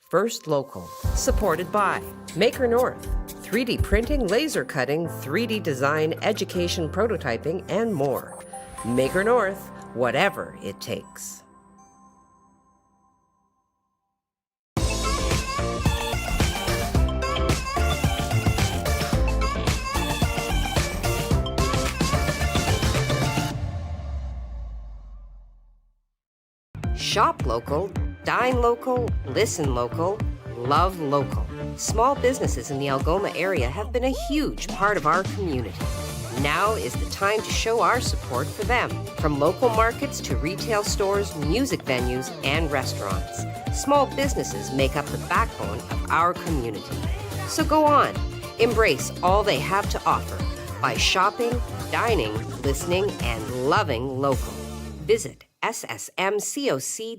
First Local, supported by Maker North, 3D printing, laser cutting, 3D design, education, prototyping, and more. Maker North, whatever it takes. Shop local, dine local, listen local, love local. Small businesses in the Algoma area have been a huge part of our community. Now is the time to show our support for them. From local markets to retail stores, music venues, and restaurants. Small businesses make up the backbone of our community. So go on, embrace all they have to offer by shopping, dining, listening, and loving local. Visit ssmcoc.com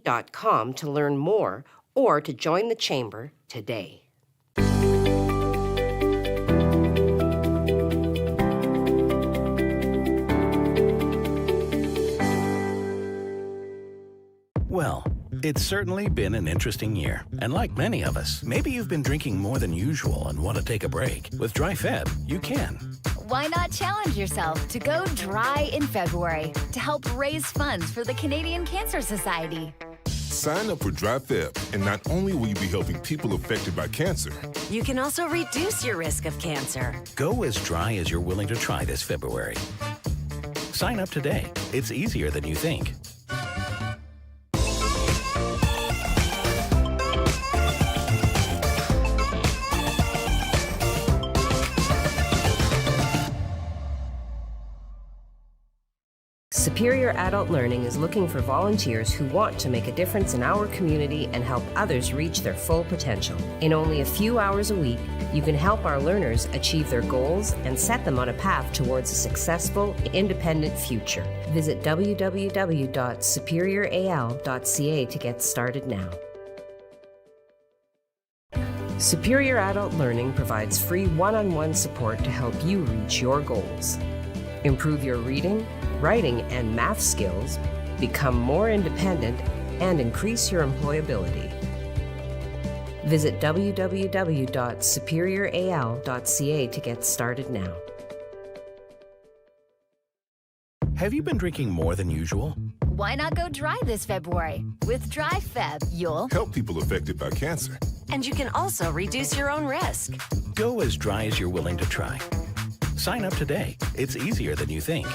to learn more or to join the chamber today. Well, it's certainly been an interesting year. And like many of us, maybe you've been drinking more than usual and want to take a break. With Dry Feb, you can. Why not challenge yourself to go dry in February to help raise funds for the Canadian Cancer Society? Sign up for Dry Feb, and not only will you be helping people affected by cancer, you can also reduce your risk of cancer. Go as dry as you're willing to try this February. Sign up today. It's easier than you think. Superior Adult Learning is looking for volunteers who want to make a difference in our community and help others reach their full potential. In only a few hours a week, you can help our learners achieve their goals and set them on a path towards a successful, independent future. Visit www.superioral.ca to get started now. Superior Adult Learning provides free one-on-one support to help you reach your goals. Improve your reading, writing, and math skills, become more independent, and increase your employability. Visit www.superioral.ca to get started now. Have you been drinking more than usual? Why not go dry this February? With Dry Feb, you'll help people affected by cancer. And you can also reduce your own risk. Go as dry as you're willing to try. Sign up today. It's easier than you think.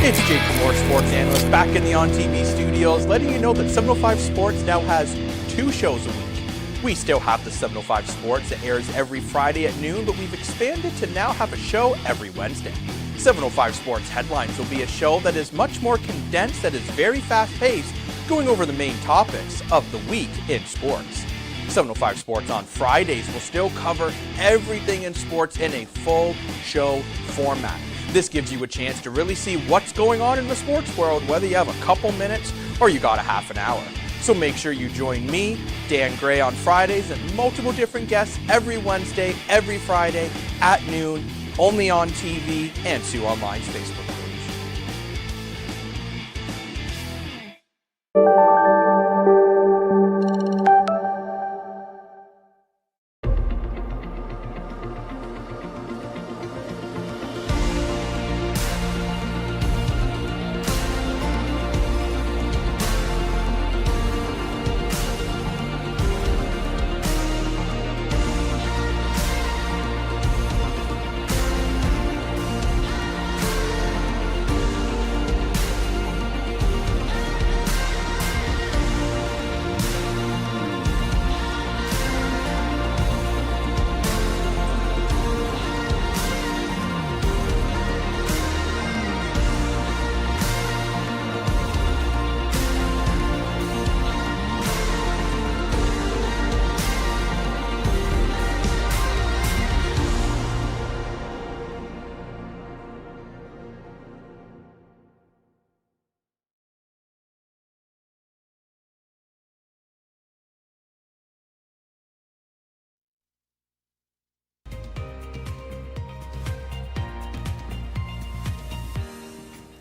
It's Jake Moore, sports analyst, back in the On TV studios, letting you know that 705 Sports now has 2 shows a week. We still have the 705 Sports that airs every Friday at noon, but we've expanded to now have a show every Wednesday. 705 Sports Headlines will be a show that is much more condensed, that is very fast-paced, going over the main topics of the week in sports. 705 Sports on Fridays will still cover everything in sports in a full show format. This gives you a chance to really see what's going on in the sports world, whether you have a couple minutes or you got a half an hour. So make sure you join me, Dan Gray, on Fridays and multiple different guests every Wednesday, every Friday at noon, only on TV and Sioux Online's Facebook page.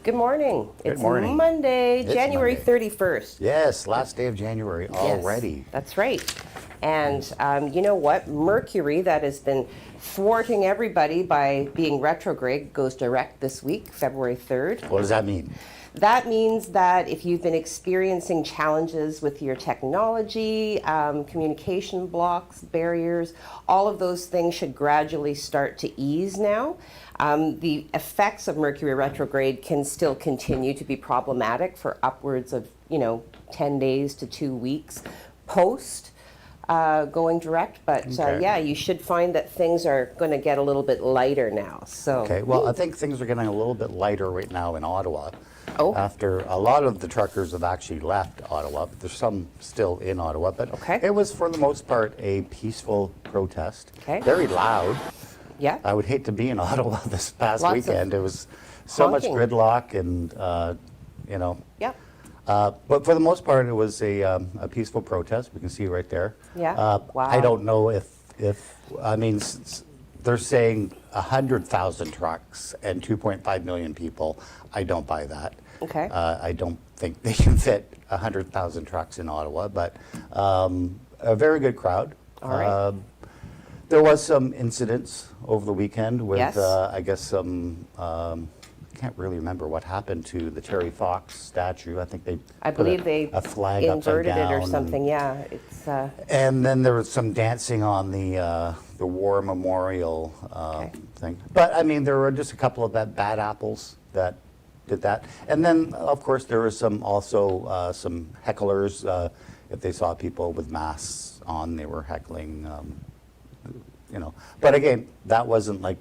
Good morning. Good morning. It's Monday, It's January Monday. 31st. Yes, last day of January already. Yes, that's right. And you know what? Mercury, that has been thwarting everybody by being retrograde, goes direct this week, February 3rd. What does that mean? That means that if you've been experiencing challenges with your technology, communication blocks, barriers, all of those things should gradually start to ease now. The effects of Mercury retrograde can still continue to be problematic for upwards of, 10 days to 2 weeks post going direct. But Okay. yeah, you should find that things are going to get a little bit lighter now. So Okay, well, I think things are getting a little bit lighter right now in Ottawa. Oh. After a lot of the truckers have actually left Ottawa, but there's some still in Ottawa. But Okay. it was, for the most part, a peaceful protest. Okay. Very loud. yeah. I would hate to be in Ottawa this past Lots of weekend. It was so much honking. gridlock and, Yeah. But for the most part, it was a peaceful protest. We can see right there. Yeah. Wow. I don't know if they're saying 100,000 trucks and 2.5 million people. I don't buy that. Okay. I don't think they can fit 100,000 trucks in Ottawa, but a very good crowd. All right. There was some incidents over the weekend with, Yes. I guess, some. Can't really remember what happened to the Terry Fox statue. I think they I put believe they a flag inverted upside it or down something. Yeah, it's and then there was some dancing on the war memorial Okay. thing. But I mean, there were just a couple of bad apples that did that. And then, of course, there were some hecklers. If they saw people with masks on, they were heckling. But again, that wasn't like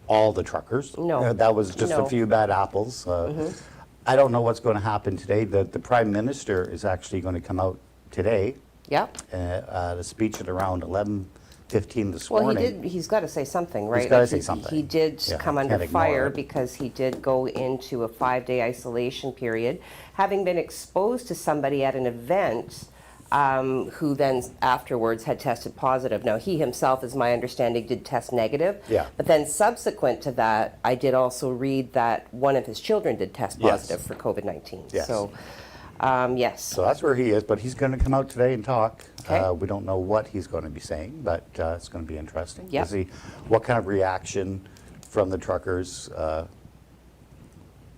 all the truckers. No. That was just No. a few bad apples. I don't know what's going to happen today. The Prime Minister is actually going to come out today yeah. at a speech at around 11:15 this Well, morning. he's got to say something, right? gotta Like, say something. He did Yeah, come can't under ignore fire it. because he did go into a 5-day isolation period, having been exposed to somebody at an event who then afterwards had tested positive. Now, he himself, as my understanding, did test negative. Yeah. But then subsequent to that, I did also read that one of his children did test Yes. positive for COVID-19. Yes. So, yes. So that's where he is, but he's going to come out today and talk. Okay. We don't know what he's going to be saying, but it's going to be interesting Yep. to see what kind of reaction from the truckers are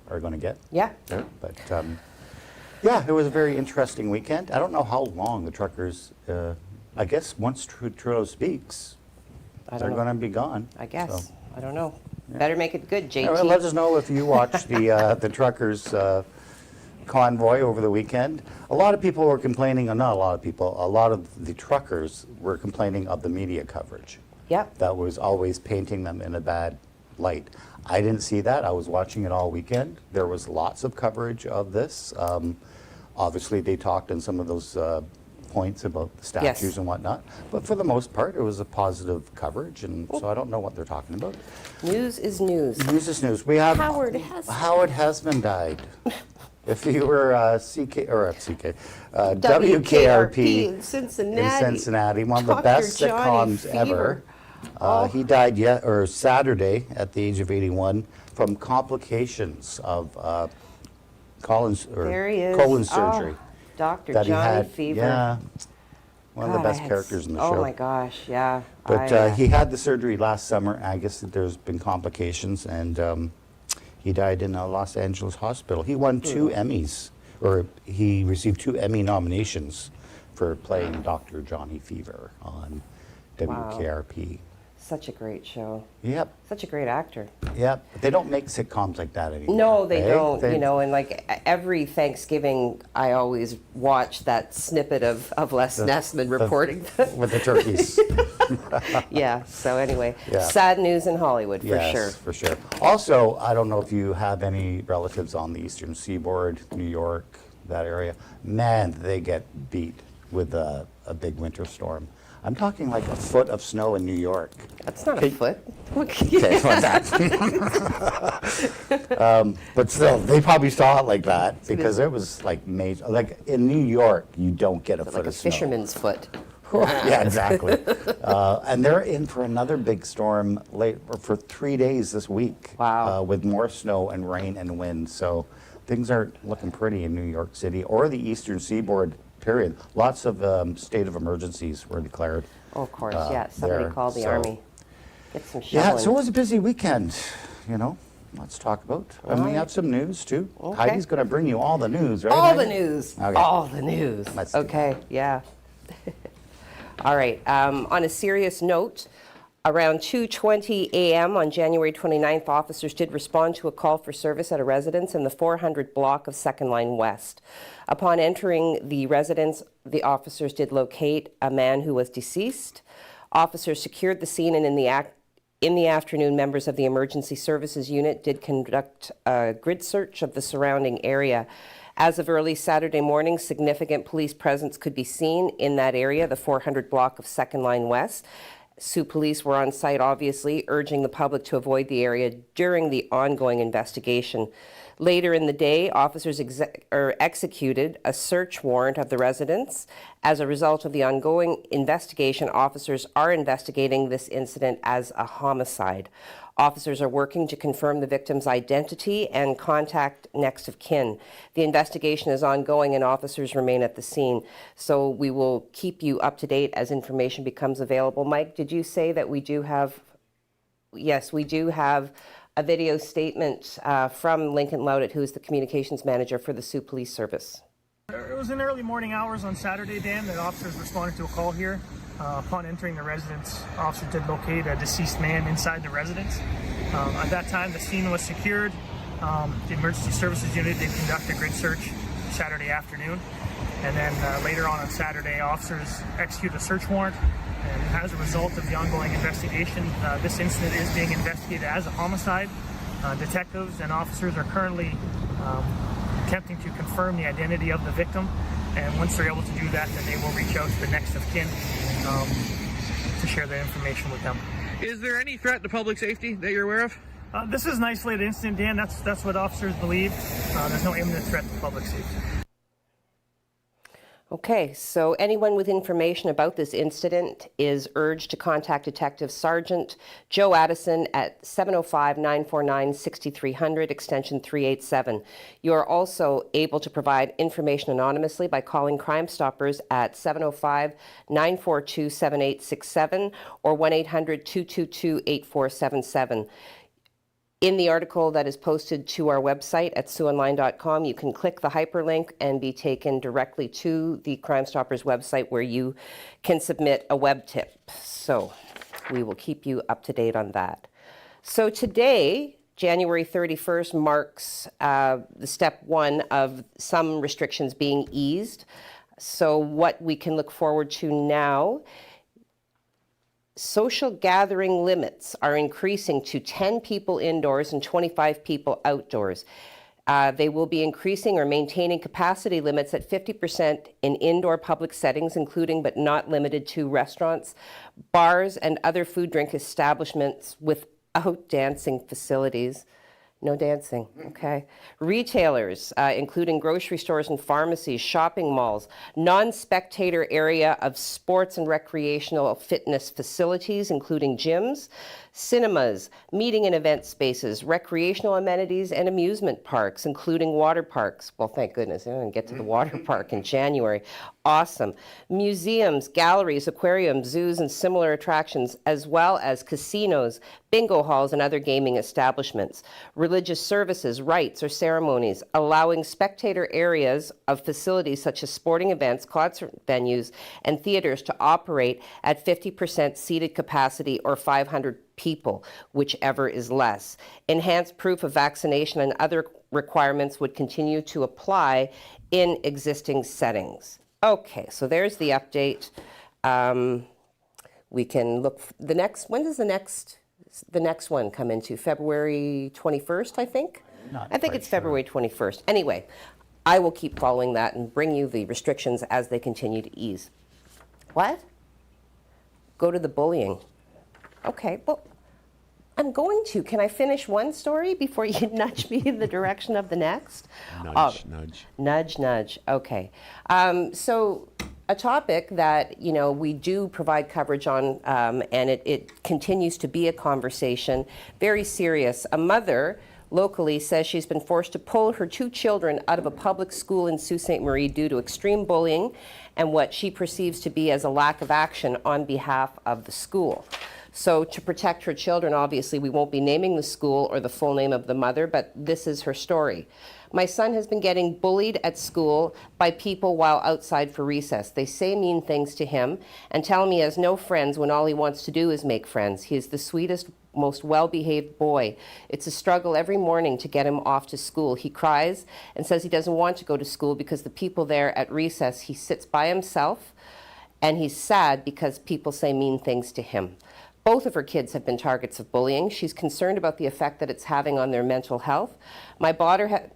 going to get. Yeah. There. But yeah, it was a very interesting weekend. I don't know how long the truckers, I guess once Trudeau speaks, I they're don't know. going to be gone. I guess. So, I don't know. Better make it good, JT. all right, let us know if you watched the truckers convoy over the weekend. A lot of people were complaining, not a lot of people, a lot of the truckers were complaining of the media coverage. Yep. That was always painting them in a bad light. I didn't see that. I was watching it all weekend. There was lots of coverage of this. Obviously, they talked on some of those points about the statues Yes. and whatnot. But for the most part, it was a positive coverage, and so I don't know what they're talking about. News is news. News is news. We have Howard Hesseman. Howard Hesseman died. If you were WKRP in Cincinnati. in Cincinnati, one of the Dr. best Johnny sitcoms ever. Fever. He died Saturday at the age of 81 from complications of colon There he is. colon surgery. Oh, Dr. that he Johnny had. Fever. Yeah, one of the God, I best had characters in the oh show. my gosh, yeah. But he had the surgery last summer. I guess that there's been complications, and he died in a Los Angeles hospital. He won 2 Emmys, or he received 2 Emmy nominations for playing Dr. Johnny Fever on WKRP. Such a great show. Yep, Such a great actor. yep. But they don't make sitcoms like that anymore. No, they eh? don't. They- And like every Thanksgiving, I always watch that snippet of Les Nessman reporting. with the turkeys. Yeah. So anyway, Yeah. sad news in Hollywood for Yes, sure. for sure. Also, I don't know if you have any relatives on the Eastern Seaboard, New York, that area. Man, they get beat with a big winter storm. I'm talking like a foot of snow in New York. That's not a Okay. foot. Okay, like that. But still, they probably saw it like that because it was like major. Like in New York, you don't get a foot Like a of snow. fisherman's foot. Yeah, exactly. And they're in for another big storm for 3 days this week. Wow. With more snow and rain and wind. So things aren't looking pretty in New York City or the Eastern Seaboard, period. Lots of state of emergencies were declared. Oh, of course, yeah. Somebody there, called the so- Army. Get some shoveling. Yeah, so it was a busy weekend, you know. Let's talk about. And we have some news too. Okay. Heidi's going to bring you all the news, right? All the Heidi? news. Okay. All the news. Let's do Okay, yeah. All right. On a serious note, around 2:20 a.m. on January 29th, officers did respond to a call for service at a residence in the 400 block of Second Line West. Upon entering the residence, the officers did locate a man who was deceased. Officers secured the scene, and in the afternoon, members of the Emergency Services Unit did conduct a grid search of the surrounding area. As of early Saturday morning, significant police presence could be seen in that area, the 400 block of Second Line West. Sioux Police were on site, obviously, urging the public to avoid the area during the ongoing investigation. Later in the day, officers executed a search warrant of the residence. As a result of the ongoing investigation, officers are investigating this incident as a homicide. Officers are working to confirm the victim's identity and contact next of kin. The investigation is ongoing and officers remain at the scene. So we will keep you up to date as information becomes available. Mike, did you say that we do have... Yes, we do have a video statement from Lincoln Loudet, who is the communications manager for the Sioux Police Service. It was in early morning hours on Saturday, Dan, that officers responded to a call here. Upon entering the residence, officers did locate a deceased man inside the residence. At that time, the scene was secured. The Emergency Services Unit did conduct a grid search Saturday afternoon. And then later on Saturday, officers executed a search warrant. And as a result of the ongoing investigation, this incident is being investigated as a homicide. Detectives and officers are currently attempting to confirm the identity of the victim. And once they're able to do that, then they will reach out to the next of kin to share that information with them. Is there any threat to public safety that you're aware of? This is an isolated incident, Dan. That's what officers believe. There's no imminent threat to public safety. Okay, so anyone with information about this incident is urged to contact Detective Sergeant Joe Addison at 705-949-6300, extension 387. You are also able to provide information anonymously by calling Crime Stoppers at 705-942-7867 or 1-800-222-8477. In the article that is posted to our website at SiouxOnline.com, you can click the hyperlink and be taken directly to the Crime Stoppers website where you can submit a web tip. So we will keep you up to date on that. So today, January 31st, marks the step one of some restrictions being eased. So what we can look forward to now: social gathering limits are increasing to 10 people indoors and 25 people outdoors. They will be increasing or maintaining capacity limits at 50% in indoor public settings, including but not limited to restaurants, bars, and other food drink establishments without dancing facilities. No dancing, okay. Retailers, including grocery stores and pharmacies, shopping malls, non-spectator area of sports and recreational fitness facilities, including gyms, cinemas, meeting and event spaces, recreational amenities, and amusement parks, including water parks. Well, thank goodness, I didn't get to the water park in January. Awesome. Museums, galleries, aquariums, zoos, and similar attractions, as well as casinos, bingo halls, and other gaming establishments. Religious services, rites, or ceremonies, allowing spectator areas of facilities such as sporting events, concert venues, and theaters to operate at 50% seated capacity or 500 people, whichever is less. Enhanced proof of vaccination and other requirements would continue to apply in existing settings. Okay, so there's the update. We can look the next. When does the next one come into? February 21st, I think. I think it's February 21st. Anyway, I will keep following that and bring you the restrictions as they continue to ease. What? Go to the bullying. Okay, well, I'm going to. Can I finish one story before you nudge me in the direction of the next? Nudge, nudge. Nudge, nudge. Okay. So a topic that, you know, we do provide coverage on, and it continues to be a conversation. Very serious. A mother locally says she's been forced to pull her 2 children out of a public school in Sault Ste. Marie due to extreme bullying and what she perceives to be as a lack of action on behalf of the school. So to protect her children, obviously, we won't be naming the school or the full name of the mother, but this is her story. My son has been getting bullied at school by people while outside for recess. They say mean things to him and tell him he has no friends when all he wants to do is make friends. He is the sweetest, most well-behaved boy. It's a struggle every morning to get him off to school. He cries and says he doesn't want to go to school because the people there at recess, he sits by himself, and he's sad because people say mean things to him. Both of her kids have been targets of bullying. She's concerned about the effect that it's having on their mental health.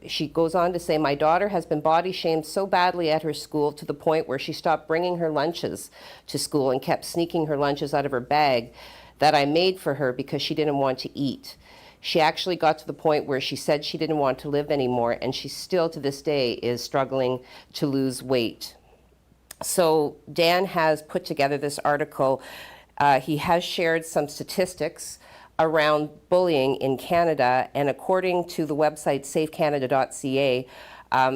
She goes on to say, my daughter has been body shamed so badly at her school to the point where she stopped bringing her lunches to school and kept sneaking her lunches out of her bag that I made for her because she didn't want to eat. She actually got to the point where she said she didn't want to live anymore, and she still to this day is struggling to lose weight. So Dan has put together this article. He has shared some statistics around bullying in Canada, and according to the website safecanada.ca,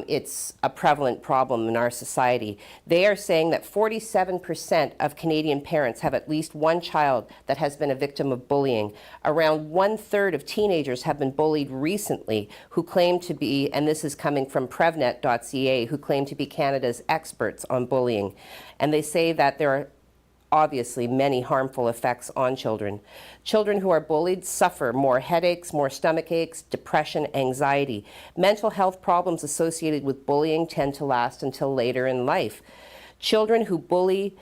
it's a prevalent problem in our society. They are saying that 47% of Canadian parents have at least one child that has been a victim of bullying. Around 1/3 of teenagers have been bullied recently who claim to be, and this is coming from prevnet.ca, who claim to be Canada's experts on bullying. And they say that there are obviously many harmful effects on children. Children who are bullied suffer more headaches, more stomach aches, depression, anxiety. Mental health problems associated with bullying tend to last until later in life. Children who bully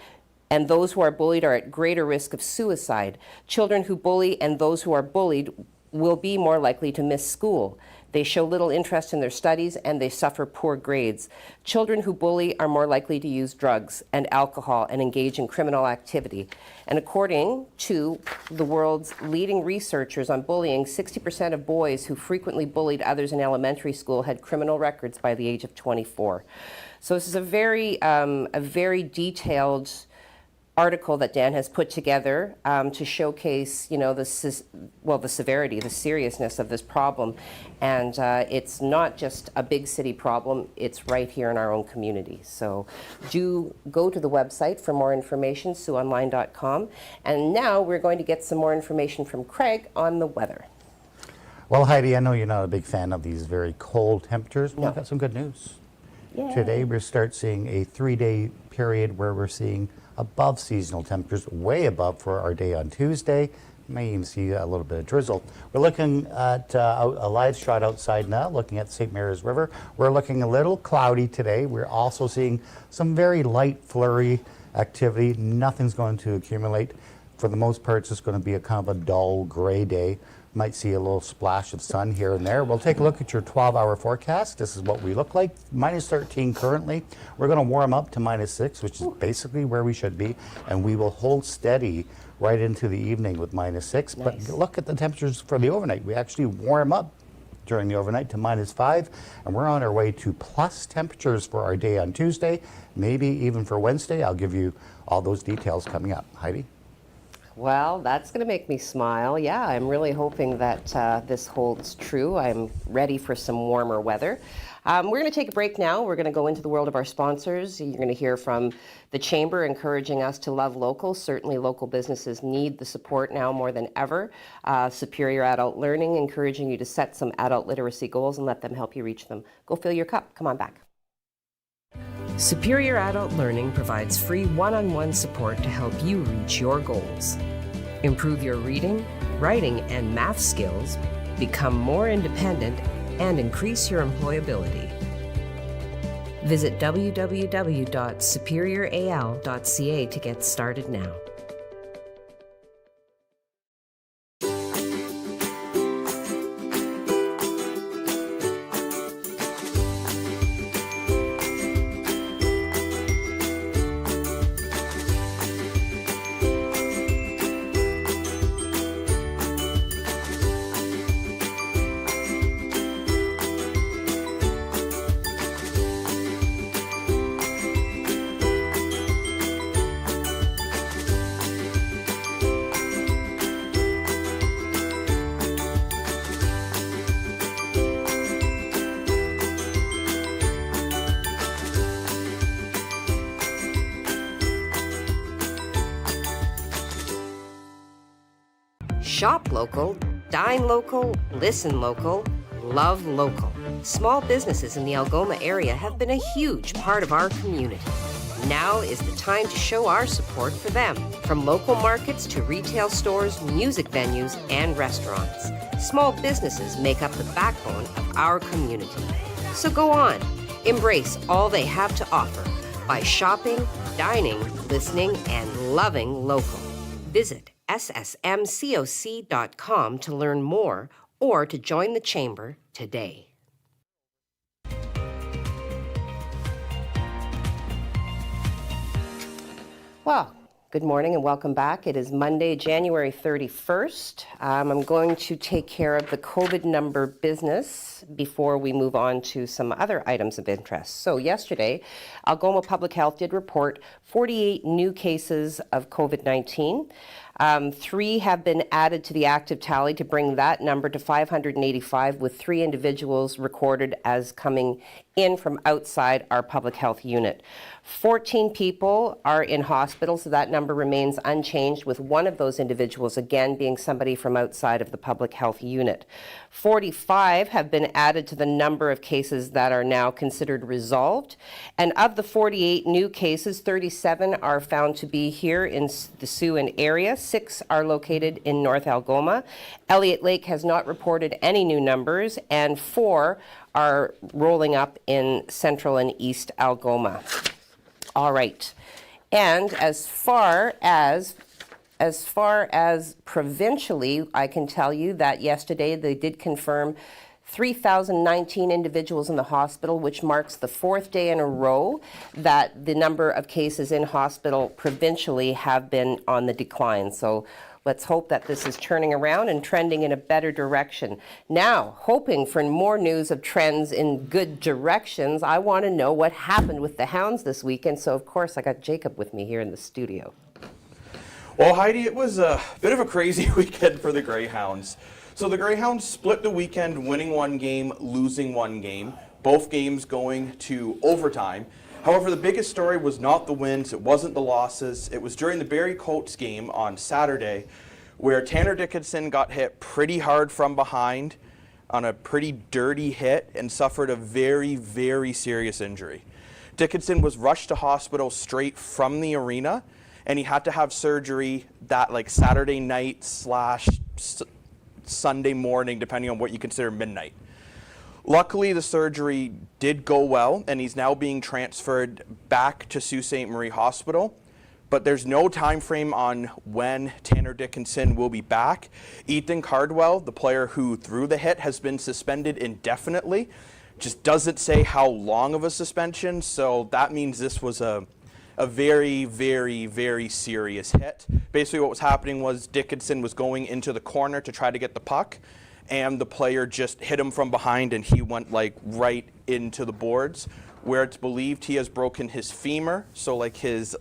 and those who are bullied are at greater risk of suicide. Children who bully and those who are bullied will be more likely to miss school. They show little interest in their studies and they suffer poor grades. Children who bully are more likely to use drugs and alcohol and engage in criminal activity. And according to the world's leading researchers on bullying, 60% of boys who frequently bullied others in elementary school had criminal records by the age of 24. So this is a very detailed article that Dan has put together to showcase, you know, the severity, the seriousness of this problem. And it's not just a big city problem, it's right here in our own community. So do go to the website for more information, SiouxOnline.com. And now we're going to get some more information from Craig on the weather. Well, Heidi, I know you're not a big fan of these very cold temperatures, but we've got some good news. Yay. Today we start seeing a 3-day period where we're seeing above seasonal temperatures, way above for our day on Tuesday. You may even see a little bit of drizzle. We're looking at a live shot outside now, looking at the St. Mary's River. We're looking a little cloudy today. We're also seeing some very light flurry activity. Nothing's going to accumulate. For the most part, it's just going to be a kind of a dull gray day. Might see a little splash of sun here and there. We'll take a look at your 12-hour forecast. This is what we look like. -13 currently. We're going to warm up to -6, which is basically where we should be, and we will hold steady right into the evening with -6. Nice. But look at the temperatures for the overnight. We actually warm up during the overnight to -5, and we're on our way to plus temperatures for our day on Tuesday, maybe even for Wednesday. I'll give you all those details coming up. Heidi? Well, that's going to make me smile. Yeah, I'm really hoping that this holds true. I'm ready for some warmer weather. We're going to take a break now. We're going to go into the world of our sponsors. You're going to hear from the Chamber encouraging us to love local. Certainly local businesses need the support now more than ever. Superior Adult Learning encouraging you to set some adult literacy goals and let them help you reach them. Go fill your cup. Come on back. Superior Adult Learning provides free one-on-one support to help you reach your goals. Improve your reading, writing, and math skills, become more independent, and increase your employability. Visit www.superioral.ca to get started now. Shop local, dine local, listen local, love local. Small businesses in the Algoma area have been a huge part of our community. Now is the time to show our support for them. From local markets to retail stores, music venues, and restaurants. Small businesses make up the backbone of our community. So go on, embrace all they have to offer by shopping, dining, listening, and loving local. Visit ssmcoc.com to learn more or to join the Chamber today. Well, good morning and welcome back. It is Monday, January 31st. I'm going to take care of the COVID number business before we move on to some other items of interest. So yesterday, Algoma Public Health did report 48 new cases of COVID-19. 3 have been added to the active tally to bring that number to 585, with 3 individuals recorded as coming in from outside our public health unit. 14 people are in hospital, so that number remains unchanged, with one of those individuals again being somebody from outside of the public health unit. 45 have been added to the number of cases that are now considered resolved, and of the 48 new cases, 37 are found to be here in the Siouan area. 6 are located in North Algoma. Elliott Lake has not reported any new numbers, and 4 are rolling up in Central and East Algoma. All right. And as far as provincially, I can tell you that yesterday they did confirm 3,019 individuals in the hospital, which marks the 4th day in a row that the number of cases in hospital provincially have been on the decline. So let's hope that this is turning around and trending in a better direction. Now, hoping for more news of trends in good directions, I want to know what happened with the Hounds this weekend. So, of course, I got Jacob with me here in the studio. Well, Heidi, it was a bit of a crazy weekend for the Greyhounds. So the Greyhounds split the weekend, winning 1 game, losing 1 game, both games going to overtime. However, the biggest story was not the wins, it wasn't the losses. It was during the Barrie Colts game on Saturday where Tanner Dickinson got hit pretty hard from behind on a pretty dirty hit and suffered a very, very serious injury. Dickinson was rushed to hospital straight from the arena, and he had to have surgery that Saturday night / Sunday morning, depending on what you consider midnight. Luckily, the surgery did go well, and he's now being transferred back to Sault Ste. Marie Hospital. But there's no time frame on when Tanner Dickinson will be back. Ethan Cardwell, the player who threw the hit, has been suspended indefinitely. Just doesn't say how long of a suspension, so that means this was a very, very, very serious hit. Basically what was happening was Dickinson was going into the corner to try to get the puck, and the player just hit him from behind, and he went right into the boards, where it's believed he has broken his femur, so his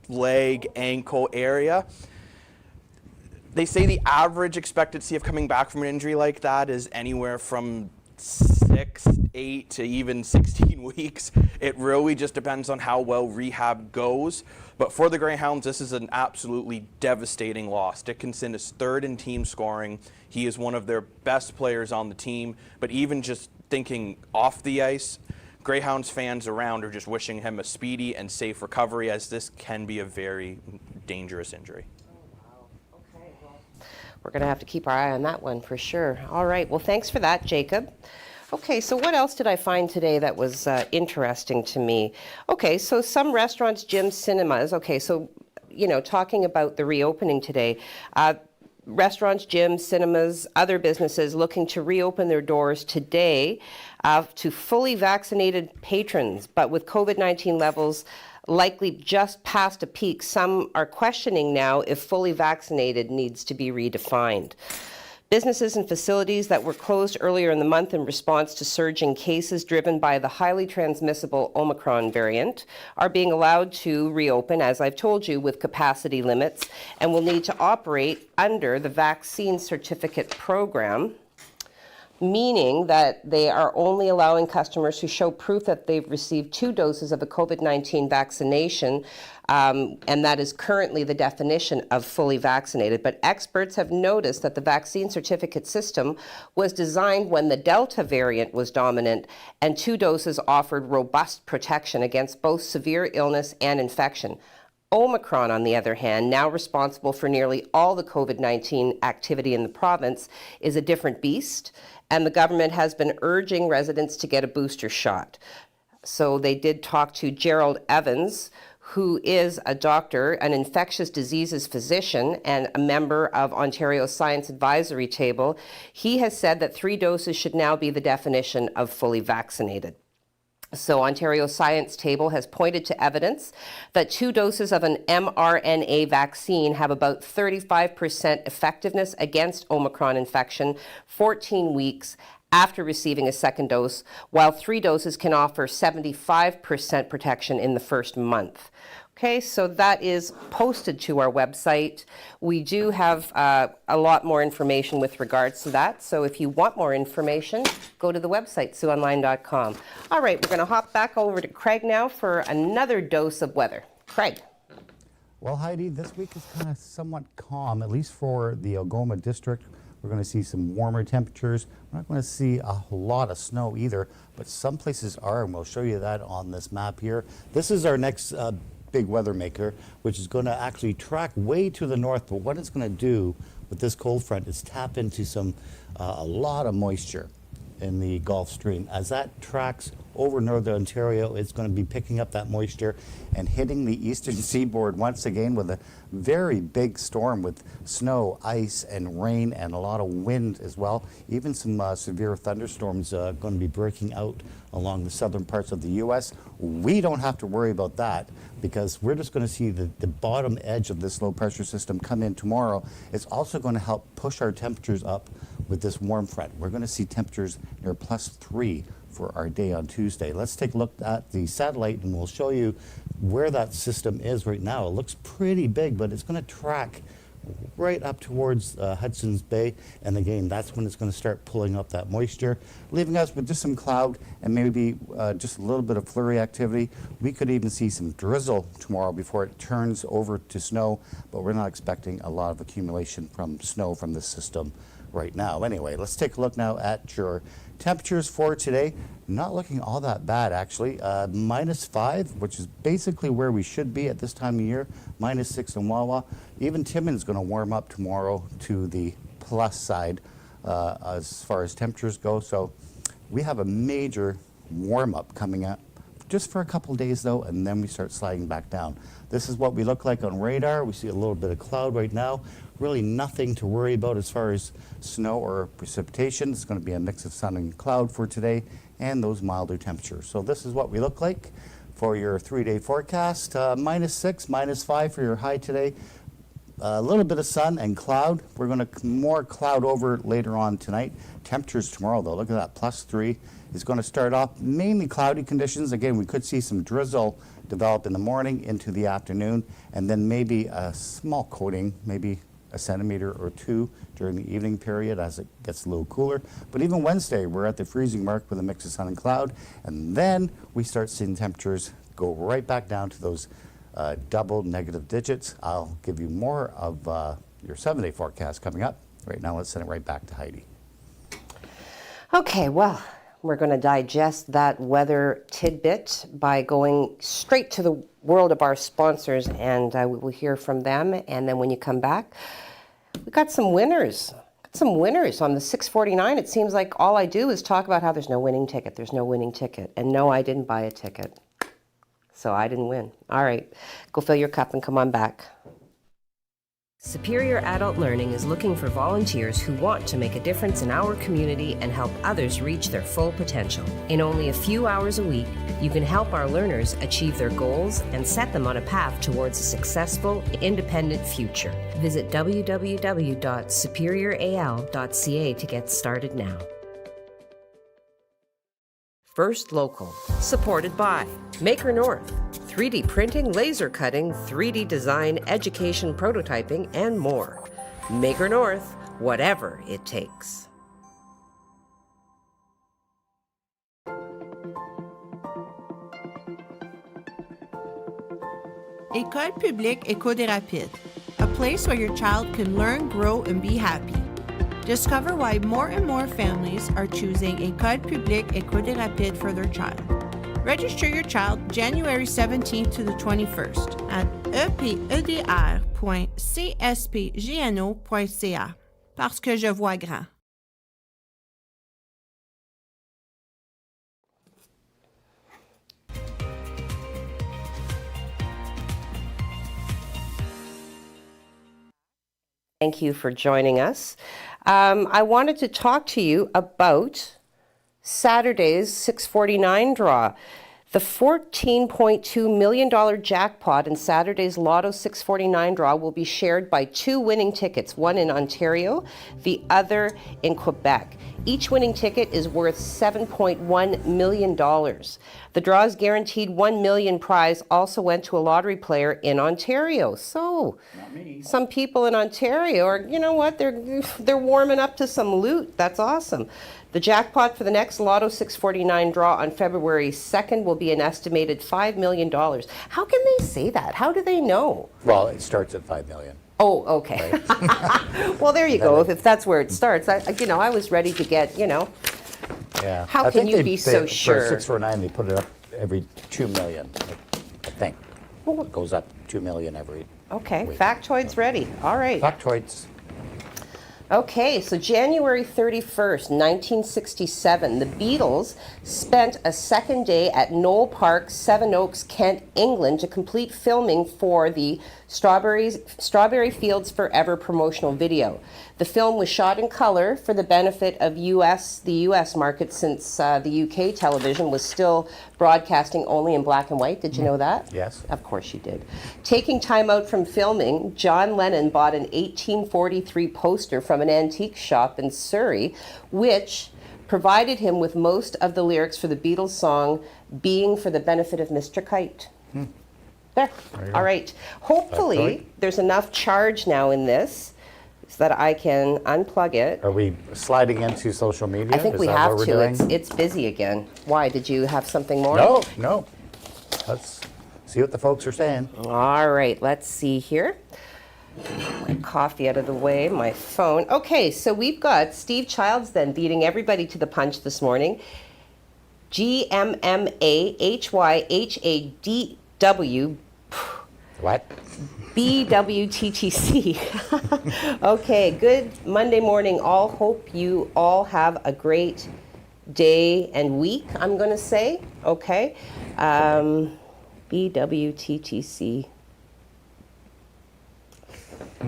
leg, ankle area. They say the average expectancy of coming back from an injury like that is anywhere from 6, 8 to even 16 weeks. It really just depends on how well rehab goes. But for the Greyhounds, this is an absolutely devastating loss. Dickinson is 3rd in team scoring. He is one of their best players on the team. But even just thinking off the ice, Greyhounds fans around are just wishing him a speedy and safe recovery, as this can be a very dangerous injury. Okay, well, we're going to have to keep our eye on that one for sure. All right, well, thanks for that, Jacob. Okay, so what else did I find today that was interesting to me? Okay, so some restaurants, gyms, cinemas. Okay, so, talking about the reopening today, restaurants, gyms, cinemas, other businesses looking to reopen their doors today to fully vaccinated patrons. But with COVID-19 levels likely just past a peak, some are questioning now if fully vaccinated needs to be redefined. Businesses and facilities that were closed earlier in the month in response to surging cases driven by the highly transmissible Omicron variant are being allowed to reopen, as I've told you, with capacity limits, and will need to operate under the vaccine certificate program. meaning that they are only allowing customers who show proof that they've received 2 doses of a COVID-19 vaccination, and that is currently the definition of fully vaccinated. But experts have noticed that the vaccine certificate system was designed when the Delta variant was dominant, and 2 doses offered robust protection against both severe illness and infection. Omicron, on the other hand, now responsible for nearly all the COVID-19 activity in the province, is a different beast, and the government has been urging residents to get a booster shot. So they did talk to Gerald Evans, who is a doctor, an infectious diseases physician, and a member of Ontario's Science Advisory Table. He has said that 3 doses should now be the definition of fully vaccinated. So Ontario's Science Table has pointed to evidence that 2 doses of an mRNA vaccine have about 35% effectiveness against Omicron infection 14 weeks after receiving a second dose, while 3 doses can offer 75% protection in the first month. Okay, so that is posted to our website. We do have a lot more information with regards to that. So if you want more information, go to the website, SiouxOnline.com. All right, we're going to hop back over to Craig now for another dose of weather. Craig. Well, Heidi, this week is kind of somewhat calm, at least for the Algoma district. We're going to see some warmer temperatures. We're not going to see a lot of snow either, but some places are, and we'll show you that on this map here. This is our next big weather maker, which is going to actually track way to the north. But what it's going to do with this cold front is tap into some a lot of moisture in the Gulf Stream. As that tracks over northern Ontario, it's going to be picking up that moisture and hitting the eastern seaboard once again with a very big storm with snow, ice, and rain, and a lot of wind as well. Even some severe thunderstorms going to be breaking out along the southern parts of the U.S. We don't have to worry about that because we're just going to see the bottom edge of this low pressure system come in tomorrow. It's also going to help push our temperatures up with this warm front. We're going to see temperatures near +3 for our day on Tuesday. Let's take a look at the satellite and we'll show you where that system is right now. It looks pretty big, but it's going to track right up towards Hudson's Bay, and again, that's when it's going to start pulling up that moisture, leaving us with just some cloud and maybe just a little bit of flurry activity. We could even see some drizzle tomorrow before it turns over to snow, but we're not expecting a lot of accumulation from snow from this system right now. Anyway, let's take a look now at your temperatures for today. Not looking all that bad, actually. -5, which is basically where we should be at this time of year. -6 in Wawa. Even Timmins going to warm up tomorrow to the plus side as far as temperatures go. So we have a major warm up coming up just for a couple days though, and then we start sliding back down. This is what we look like on radar. We see a little bit of cloud right now. Really nothing to worry about as far as snow or precipitation. It's going to be a mix of sun and cloud for today and those milder temperatures. So this is what we look like for your 3-day forecast. -6, -5 for your high today. A little bit of sun and cloud. We're going to more cloud over later on tonight. Temperatures tomorrow though, look at that, +3. It's going to start off mainly cloudy conditions. Again, we could see some drizzle develop in the morning into the afternoon, and then maybe a small coating, maybe a centimeter or 2 during the evening period as it gets a little cooler. But even Wednesday, we're at the freezing mark with a mix of sun and cloud, and then we start seeing temperatures go right back down to those double negative digits. I'll give you more of your 7-day forecast coming up. Right now, let's send it right back to Heidi. Okay, well, we're going to digest that weather tidbit by going straight to the world of our sponsors, and we will hear from them. And then when you come back, we got some winners. On the 649. It seems like all I do is talk about how there's no winning ticket. There's no winning ticket. And no, I didn't buy a ticket. So I didn't win. All right, go fill your cup and come on back. Superior Adult Learning is looking for volunteers who want to make a difference in our community and help others reach their full potential. In only a few hours a week, you can help our learners achieve their goals and set them on a path towards a successful, independent future. Visit www.superioral.ca to get started now. First Local, supported by Maker North, 3D printing, laser cutting, 3D design, education, prototyping, and more. Maker North, whatever it takes. École publique Éco des Rapides, a place where your child can learn, grow, and be happy. Discover why more and more families are choosing École publique Éco des Rapides for their child. Register your child January 17th to the 21st at epedr.cspgno.ca. Parce que je vois grand. Thank you for joining us. I wanted to talk to you about Saturday's 649 draw. The $14.2 million jackpot in Saturday's Lotto 649 draw will be shared by two winning tickets, one in Ontario, the other in Quebec. Each winning ticket is worth $7.1 million. The draw's guaranteed $1 million prize also went to a lottery player in Ontario. So, some people in Ontario are, you know what, they're warming up to some loot. That's awesome. The jackpot for the next Lotto 649 draw on February 2nd will be an estimated $5 million. How can they say that? How do they know? Well, it starts at $5 million. Oh, okay. Right. Well, there you go. If that's where it starts, I was ready to get, Yeah. How can you be so sure? For 649, they put it up every $2 million, I think. It goes up $2 million every Okay, week. factoid's ready. All right. Factoids. Okay, so January 31st, 1967, the Beatles spent a second day at Knoll Park, Sevenoaks, Kent, England to complete filming for the Strawberry Fields Forever promotional video. The film was shot in color for the benefit of the U.S. market, since the UK television was still broadcasting only in black and white. Did you know that? Yes. Of course you did. Taking time out from filming, John Lennon bought an 1843 poster from an antique shop in Surrey, which provided him with most of the lyrics for the Beatles song, Being for the Benefit of Mr. Kite. There. All right. Hopefully, there's enough charge now in this so that I can unplug it. Are we sliding into social media? I think Is we that have what we're to. doing? It's busy again. Why? Did you have something more? No. Let's see what the folks are saying. All right. Let's see here. My coffee out of the way, my phone. Okay, so we've got Steve Childs then beating everybody to the punch this morning. GMMAHYHADW. What? BWTTC. Okay, good Monday morning all. Hope you all have a great day and week, I'm going to say. Okay. BWTTC.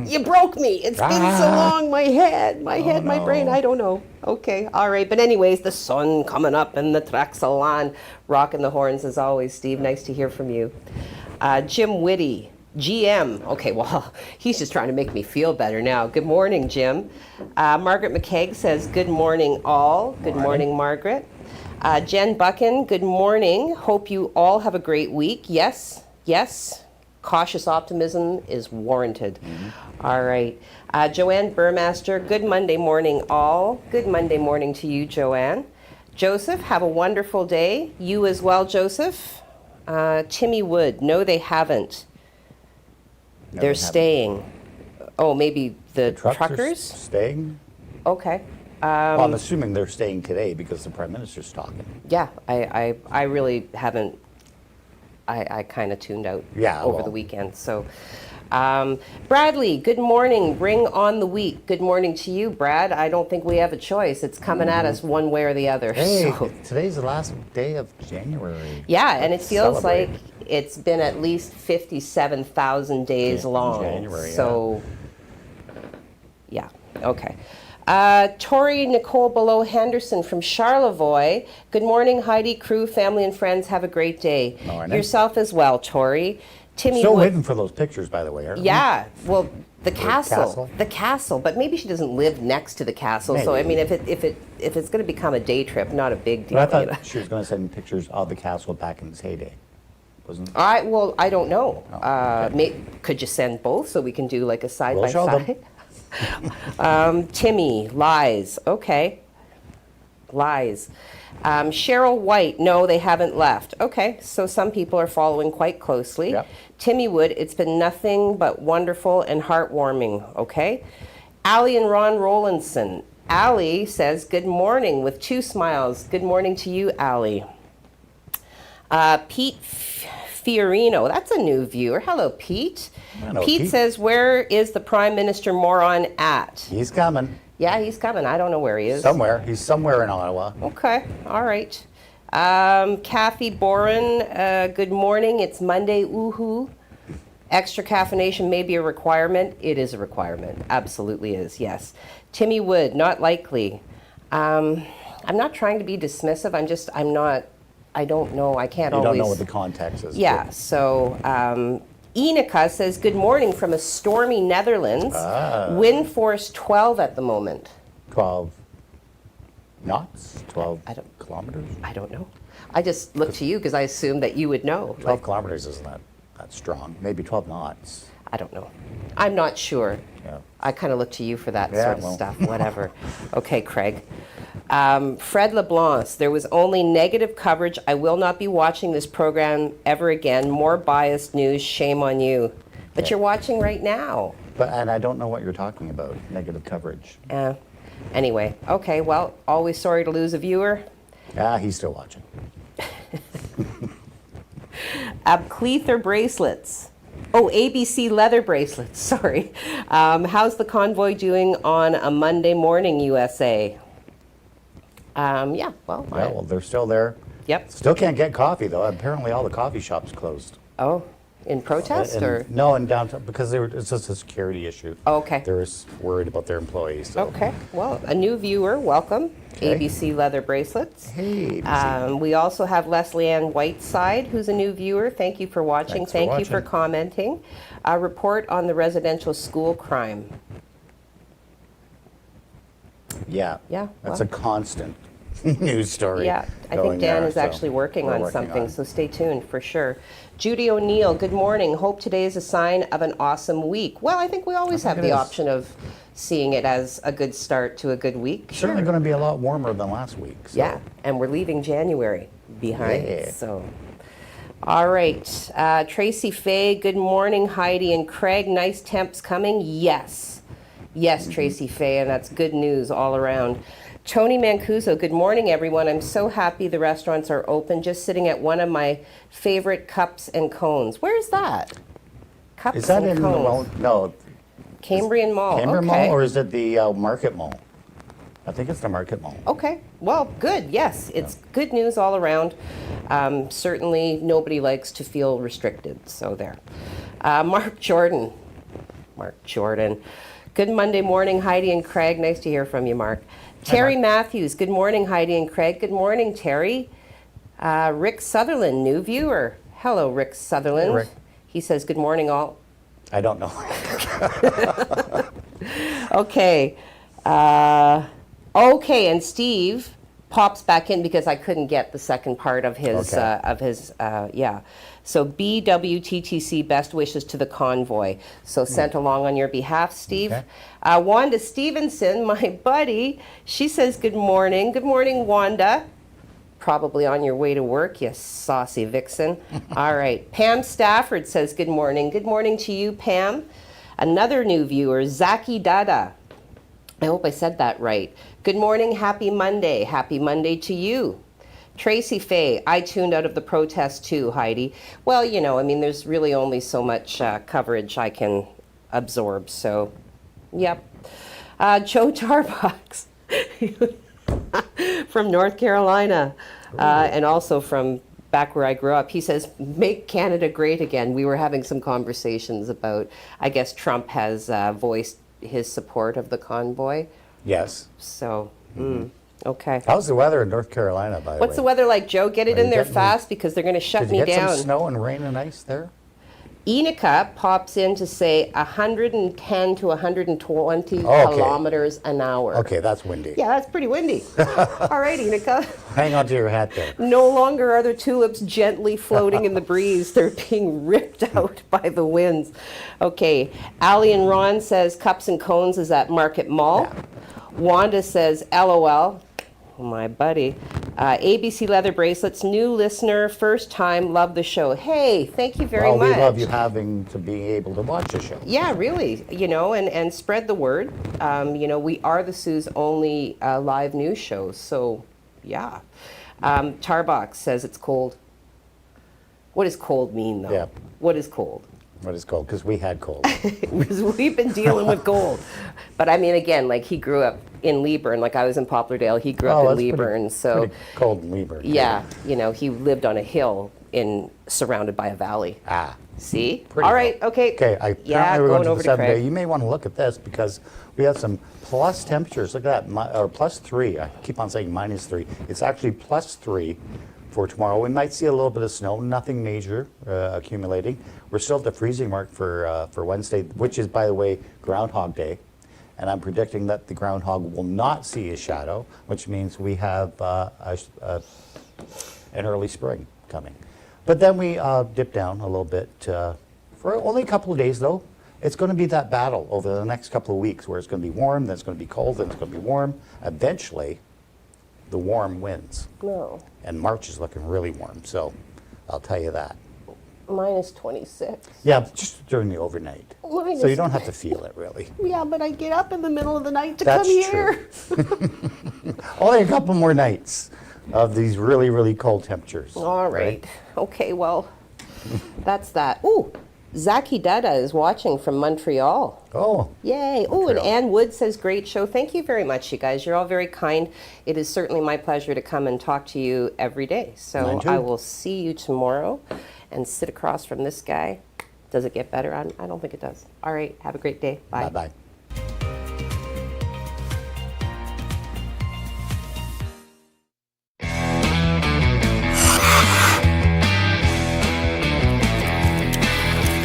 You broke me. It's been so long. My head, my brain, I don't know. Okay, all right. But anyways, the sun coming up and the tracks on. Rocking the horns as always, Steve. Nice to hear from you. Jim Whitty, GM. Okay, well, he's just trying to make me feel better now. Good morning, Jim. Margaret McKeag says, good morning, all. Good morning, Margaret. Jen Buchan, good morning. Hope you all have a great week. Yes. Cautious optimism is warranted. All right. Joanne Burmaster, good Monday morning, all. Good Monday morning to you, Joanne. Joseph, have a wonderful day. You as well, Joseph. Timmy Wood, no, they haven't. No, They're they staying. Oh, maybe the Truckers truckers? staying? Okay. Well, I'm assuming they're staying today because the Prime Minister's talking. Yeah, I really haven't. I kind of tuned out over the weekend. So, Bradley, good morning. Bring on the week. Good morning to you, Brad. I don't think we have a choice. It's coming at us one way or the other. Hey, So. today's the last day of January. Yeah, and it Let's feels celebrate. like it's been at least 57,000 days long. January, so, yeah, okay. Tori Nicole Below Henderson from Charlevoix. Good morning, Heidi, crew, family, and friends. Have a great day. Morning. Yourself as well, Tori. Timmy Still Wood. waiting for those pictures, by the way, aren't we? Yeah, well, the castle. castle, but maybe she doesn't live next to the castle. So I Maybe. mean, if it's going to become a day trip, not a big deal. But I you know. thought she was going to send pictures of the castle back in its heyday. Wasn't it? I don't know. Oh, okay. Could you send both so we can do like a side We'll by show them. side? Timmy, lies. Okay. Lies. Cheryl White, no, they haven't left. Okay, so some people are following quite closely. Yep. Timmy Wood, it's been nothing but wonderful and heartwarming. Okay. Allie and Ron Rowlandson. Allie says, good morning with 2 smiles. Good morning to you, Allie. Pete Fiorino, that's a new viewer. Hello, Pete. Hello, Pete says, where is the Prime Minister moron at? He's coming. Yeah, he's coming. I don't know where he is. Somewhere. He's somewhere in Ottawa. Okay, all right. Kathy Boren, good morning. It's Monday, woohoo. Extra caffeination may be a requirement. It is a requirement. Absolutely is, yes. Timmy Wood, not likely. I'm not trying to be dismissive. I'm not, I don't know. I can't always. You don't know what the context is. Yeah, so Enica says, good morning from a stormy Netherlands. Wind force 12 at the moment. 12 knots? 12 kilometers? I don't know. I just looked to you because I assumed that you would know. 12 kilometers isn't that strong. Maybe 12 knots. I don't know. I'm not sure. Yeah. I kind of look to you for that Yeah, sort of well. stuff, whatever. Okay, Craig. Fred LeBlanc, there was only negative coverage. I will not be watching this program ever again. More biased news, shame on you. But Yeah. you're watching right now. And I don't know what you're talking about, negative coverage. Anyway, okay, well, always sorry to lose a viewer. He's still watching. Abclether bracelets. Oh, ABC leather bracelets, sorry. How's the convoy doing on a Monday morning, USA? Yeah, well. Well, they're still there. Yep. Still can't get coffee, though. Apparently all the coffee shops closed. Oh, in protest or? No, in downtown, because it's just a security issue. Oh, okay. They're worried about their employees. So. Okay, well, a new viewer, welcome. Okay. ABC leather bracelets. Hey, ABC. We also have Leslie Ann Whiteside, who's a new viewer. Thank you for watching. Thanks for Thank you for watching. commenting. A report on the residential school crime. Yeah. Yeah, That's well. a constant news story. Yeah, I going think Dan there, is so actually working we're on something, so stay tuned for sure. Judy O'Neill, good morning. Hope today is a sign of an awesome week. Well, I think we always have it the is. option of seeing it as a good start to a good week. Certainly going to be a lot warmer than last week. So. Yeah, and we're leaving January behind. Yeah. So, all right. Tracy Fay, good morning. Heidi and Craig, nice temps coming. Yes. Yes, Tracy Fay, and that's good news all around. Tony Mancuso, good morning, everyone. I'm so happy the restaurants are open. Just sitting at one of my favorite cups and cones. Where's that? Cups Is that and in cones. no, Cambrian Mall. Cambrian okay. Mall, or is it the Market Mall? I think it's the Market Mall. Okay, well, good, yes. It's good news all around. Certainly nobody likes to feel restricted, so there. Mark Jordan. Good Monday morning, Heidi and Craig. Nice to hear from you, Mark. Terry Matthews, good morning, Heidi and Craig. Good morning, Terry. Rick Sutherland, new viewer. Hello, Rick Sutherland. Hey, Rick. He says, good morning, all. I don't know. Okay. Okay, and Steve pops back in because I couldn't get the second part of his, Okay. yeah. So BWTTC, best wishes to the convoy. So sent along on your behalf, Steve. Okay. Wanda Stevenson, my buddy, she says good morning. Good morning, Wanda. Probably on your way to work, you saucy vixen. All right. Pam Stafford says good morning. Good morning to you, Pam. Another new viewer, Zaki Dada. I hope I said that right. Good morning, happy Monday. Happy Monday to you. Tracy Fay, I tuned out of the protest too, Heidi. Well, you know, I mean, there's really only so much coverage I can absorb, so, yep. Joe Tarbox from North Carolina, and also from back where I grew up. He says, make Canada great again. We were having some conversations about, I guess Trump has voiced his support of the convoy. Yes. So, okay. How's the weather in North Carolina, by the way? What's the weather like, Joe? Get it Are in you there getting- fast because they're going to shut Did me you get down. some snow and rain and ice there? Enica pops in to say 110 to 120 Okay. kilometers an hour. Okay, that's windy. Yeah, that's pretty windy. All right, Enica. Hang on to your hat there. No longer are the tulips gently floating in the breeze. They're being ripped out by the winds. Okay, Allie and Ron says cups and cones is at Market Mall. Wanda says LOL. My buddy. ABC Leather Bracelets, new listener, first time, love the show. Hey, thank you very much. Well, we love you having to be able to watch the show. Yeah, really, and spread the word. We are the Sioux's only live news show, so yeah. Tarbox says it's cold. What does cold mean, though? Yeah. What is cold? What is cold? Because we had cold. We've been dealing with cold. But I mean, again, like he grew up in Leeburn, like I was in Poplardale, he grew up in Leeburn, so pretty cold in Leeburn. Yeah, he lived on a hill surrounded by a valley. Ah. See? Pretty All right, okay. Okay, apparently we're going to the 7 Craig. day. You may want to look at this because we have some plus temperatures. Look at that, or +3. I keep on saying -3. It's actually +3 for tomorrow. We might see a little bit of snow, nothing major accumulating. We're still at the freezing mark for Wednesday, which is, by the way, Groundhog Day. And I'm predicting that the groundhog will not see a shadow, which means we have an early spring coming. But then we dip down a little bit for only a couple of days, though. It's going to be that battle over the next couple of weeks where it's going to be warm, then it's going to be cold, then it's going to be warm. Eventually, the warm wins. No. And March is looking really warm, so I'll tell you that. -26. Yeah, just during the overnight. Minus So you don't have to feel it, really. Yeah, but I get up in the middle of the night to That's come here. Only a couple more nights of these really, really cold temperatures. All right. Okay, well, that's that. Ooh, Zaki Dada is watching from Montreal. Oh. Yay. Oh, and Ann Wood says, great show. Thank you very much, you guys. You're all very kind. It is certainly my pleasure to come and talk to you every day. So I will see you tomorrow and sit across from this guy. Does it get better? I don't think it does. All right. Have a great day. Bye. Bye-bye.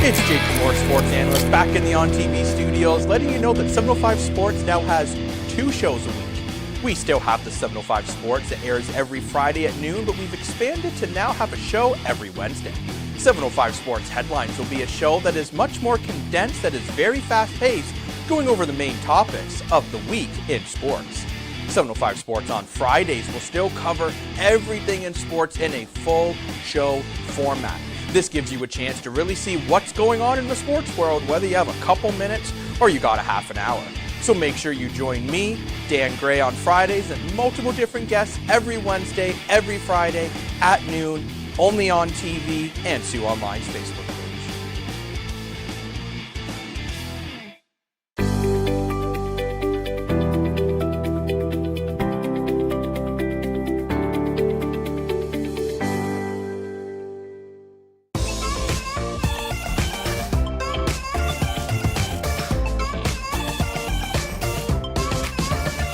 It's Jake Moore, sports analyst, back in the On TV studios, letting you know that 705 Sports now has 2 shows a week. We still have the 705 Sports that airs every Friday at noon, but we've expanded to now have a show every Wednesday. 705 Sports Headlines will be a show that is much more condensed, that is very fast-paced, going over the main topics of the week in sports. 705 Sports on Fridays will still cover everything in sports in a full show format. This gives you a chance to really see what's going on in the sports world, whether you have a couple minutes or you got a half an hour. So make sure you join me, Dan Gray, on Fridays and multiple different guests every Wednesday, every Friday at noon, only on TV and Sioux Online's Facebook page.